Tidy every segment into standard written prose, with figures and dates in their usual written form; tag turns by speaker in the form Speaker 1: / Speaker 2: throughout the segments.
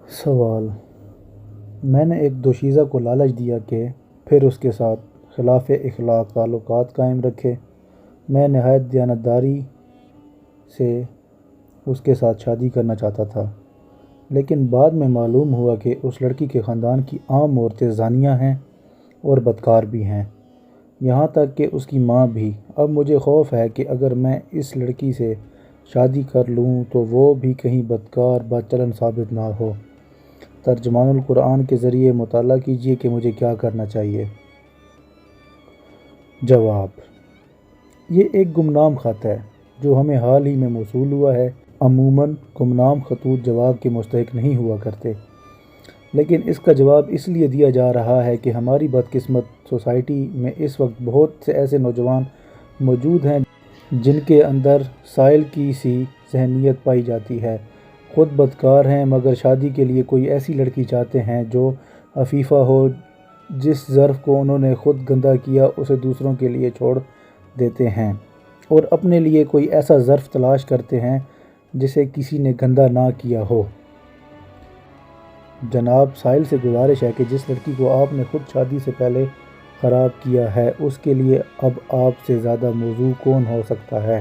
Speaker 1: سوال: میں نے ایک دوشیزہ کو لالچ دیا کہ پھر اس کے ساتھ خلاف اخلاق تعلقات قائم رکھے۔ میں نہایت دیانتداری سے اس کے ساتھ شادی کرنا چاہتا تھا، لیکن بعد میں معلوم ہوا کہ اس لڑکی کے خاندان کی عام عورتیں زانیہ ہیں اور بدکار بھی ہیں، یہاں تک کہ اس کی ماں بھی۔ اب مجھے خوف ہے کہ اگر میں اس لڑکی سے شادی کر لوں تو وہ بھی کہیں بدکار بدچلن ثابت نہ ہو۔ ترجمان القرآن کے ذریعے مطالعہ کیجیے کہ مجھے کیا کرنا چاہیے۔ جواب: یہ ایک گمنام خط ہے جو ہمیں حال ہی میں موصول ہوا ہے۔ عموماً گمنام خطوط جواب کے مستحق نہیں ہوا کرتے، لیکن اس کا جواب اس لیے دیا جا رہا ہے کہ ہماری بدقسمت سوسائٹی میں اس وقت بہت سے ایسے نوجوان موجود ہیں جن کے اندر سائل کی سی ذہنیت پائی جاتی ہے۔ خود بدکار ہیں مگر شادی کے لیے کوئی ایسی لڑکی چاہتے ہیں جو عفیفہ ہو، جس ظرف کو انہوں نے خود گندا کیا اسے دوسروں کے لیے چھوڑ دیتے ہیں، اور اپنے لیے کوئی ایسا ظرف تلاش کرتے ہیں جسے کسی نے گندا نہ کیا ہو۔ جناب سائل سے گزارش ہے کہ جس لڑکی کو آپ نے خود شادی سے پہلے خراب کیا ہے، اس کے لیے اب آپ سے زیادہ موزوں کون ہو سکتا ہے،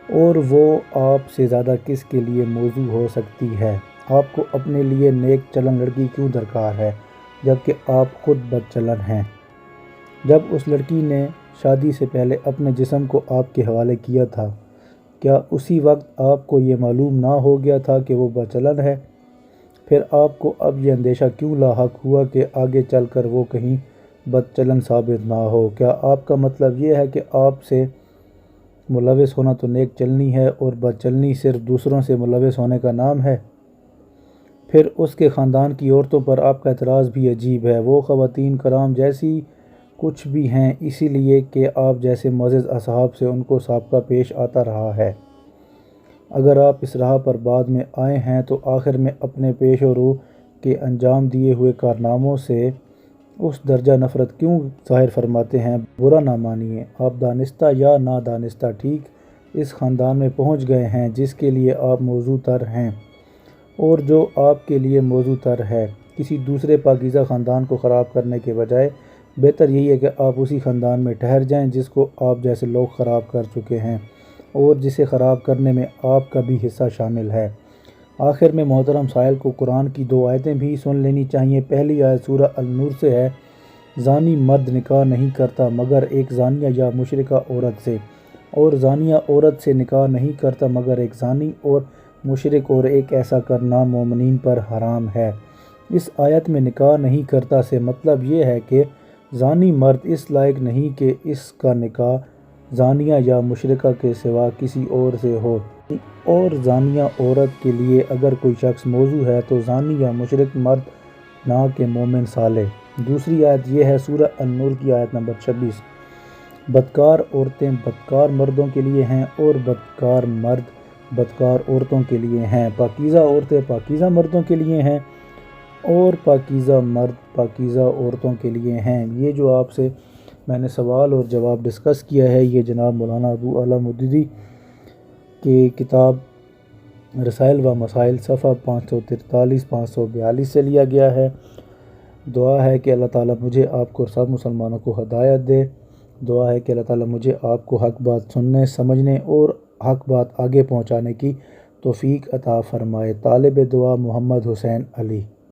Speaker 1: اور وہ آپ سے زیادہ کس کے لیے موزوں ہو سکتی ہے۔ آپ کو اپنے لیے نیک چلن لڑکی کیوں درکار ہے جبکہ آپ خود بد چلن ہیں؟ جب اس لڑکی نے شادی سے پہلے اپنے جسم کو آپ کے حوالے کیا تھا، کیا اسی وقت آپ کو یہ معلوم نہ ہو گیا تھا کہ وہ بد چلن ہے؟ پھر آپ کو اب یہ اندیشہ کیوں لاحق ہوا کہ آگے چل کر وہ کہیں بد چلن ثابت نہ ہو؟ کیا آپ کا مطلب یہ ہے کہ آپ سے ملوث ہونا تو نیک چلنی ہے اور بد چلنی صرف دوسروں سے ملوث ہونے کا نام ہے؟ پھر اس کے خاندان کی عورتوں پر آپ کا اعتراض بھی عجیب ہے۔ وہ خواتین کرام جیسی کچھ بھی ہیں اسی لیے کہ آپ جیسے معزز اصحاب سے ان کو سابقہ پیش آتا رہا ہے۔ اگر آپ اس راہ پر بعد میں آئے ہیں تو آخر میں اپنے پیش رو کے انجام دیے ہوئے کارناموں سے اس درجہ نفرت کیوں ظاہر فرماتے ہیں؟ برا نہ مانیے، آپ دانستہ یا نادانستہ ٹھیک اس خاندان میں پہنچ گئے ہیں جس کے لیے آپ موزوں تر ہیں اور جو آپ کے لیے موزوں تر ہے۔ کسی دوسرے پاکیزہ خاندان کو خراب کرنے کے بجائے بہتر یہی ہے کہ آپ اسی خاندان میں ٹھہر جائیں جس کو آپ جیسے لوگ خراب کر چکے ہیں اور جسے خراب کرنے میں آپ کا بھی حصہ شامل ہے۔ آخر میں محترم سائل کو قرآن کی 2 آیتیں بھی سن لینی چاہیے۔ پہلی آیت سورہ النور سے ہے: زانی مرد نکاح نہیں کرتا مگر ایک زانیہ یا مشرکہ عورت سے، اور زانیہ عورت سے نکاح نہیں کرتا مگر ایک زانی اور مشرک، اور ایک ایسا کرنا مومنین پر حرام ہے۔ اس آیت میں نکاح نہیں کرتا سے مطلب یہ ہے کہ زانی مرد اس لائق نہیں کہ اس کا نکاح زانیہ یا مشرکہ کے سوا کسی اور سے ہو، اور زانیہ عورت کے لیے اگر کوئی شخص موزوں ہے تو زانی یا مشرک مرد نہ کہ مومن صالح۔ دوسری آیت یہ ہے سورہ النور کی آیت نمبر 26: بدکار عورتیں بدکار مردوں کے لیے ہیں اور بدکار مرد بدکار عورتوں کے لیے ہیں۔ پاکیزہ عورتیں پاکیزہ مردوں کے لیے ہیں اور پاکیزہ مرد پاکیزہ عورتوں کے لیے ہیں۔ یہ جو آپ سے میں نے سوال اور جواب ڈسکس کیا ہے، یہ جناب مولانا ابو اعلیٰ مودودی کی کتاب رسائل و مسائل صفحہ 543 542 سے لیا گیا ہے۔ دعا ہے کہ اللہ تعالیٰ مجھے آپ کو سب مسلمانوں کو ہدایت دے۔ دعا ہے کہ اللہ تعالیٰ مجھے آپ کو حق بات سننے، سمجھنے اور حق بات آگے پہنچانے کی توفیق عطا فرمائے۔ طالب دعا محمد حسین علی۔